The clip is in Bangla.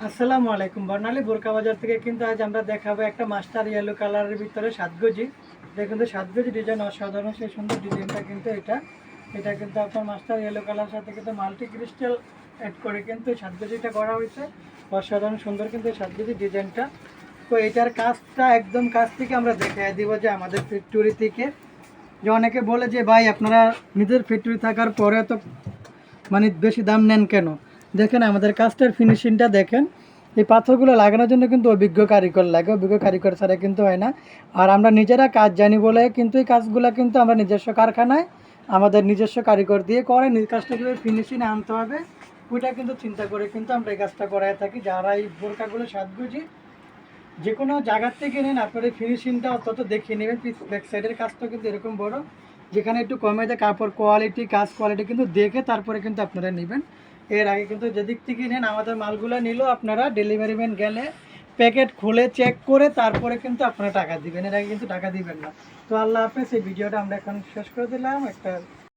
আসসালামু আলাইকুম। বর্ণালী বোরকা বাজার থেকে কিন্তু আজ আমরা দেখাবো একটা মাস্টার ইয়েলো কালারের ভিতরে সাতগজি। দেখুন তো সাতগজি ডিজাইন অসাধারণ, সেই সুন্দর ডিজাইনটা কিন্তু এটা কিন্তু আপনার মাস্টার ইয়েলো কালার সাথে কিন্তু মাল্টি ক্রিস্টাল অ্যাড করে কিন্তু সাতগজিটা করা হয়েছে। অসাধারণ সুন্দর কিন্তু সাতগজি ডিজাইনটা। তো এটার কাজটা একদম কাছ থেকে আমরা দেখাই দিব যে আমাদের ফ্যাক্টরি থেকে, যে অনেকে বলে যে ভাই আপনারা নিজের ফ্যাক্টরি থাকার পরে তো মানে বেশি দাম নেন কেন। দেখেন আমাদের কাজটার ফিনিশিংটা দেখেন। এই পাথরগুলো লাগানোর জন্য কিন্তু অভিজ্ঞ কারিগর লাগে, অভিজ্ঞ কারিগর ছাড়া কিন্তু হয় না। আর আমরা নিজেরা কাজ জানি বলে কিন্তু এই কাজগুলো কিন্তু আমরা নিজস্ব কারখানায় আমাদের নিজস্ব কারিগর দিয়ে করে কাজটা কীভাবে ফিনিশিং আনতে হবে ওইটা কিন্তু চিন্তা করে কিন্তু আমরা এই কাজটা করাই থাকি। যারা এই বোরকাগুলো সাজগুজি যে কোনো জায়গার থেকে নেন আপনার এই ফিনিশিংটা অন্তত দেখিয়ে নেবেন। ব্যাক সাইডের কাজটা কিন্তু এরকম বড়, যেখানে একটু কমে যায় কাপড় কোয়ালিটি, কাজ কোয়ালিটি কিন্তু দেখে তারপরে কিন্তু আপনারা নেবেন। এর আগে কিন্তু যেদিক থেকে নেন আমাদের মালগুলো নিলেও আপনারা ডেলিভারি ম্যান গেলে প্যাকেট খুলে চেক করে তারপরে কিন্তু আপনারা টাকা দিবেন, এর আগে কিন্তু টাকা দিবেন না। তো আল্লাহ হাফেজ। এই ভিডিওটা আমরা এখন শেষ করে দিলাম। একটা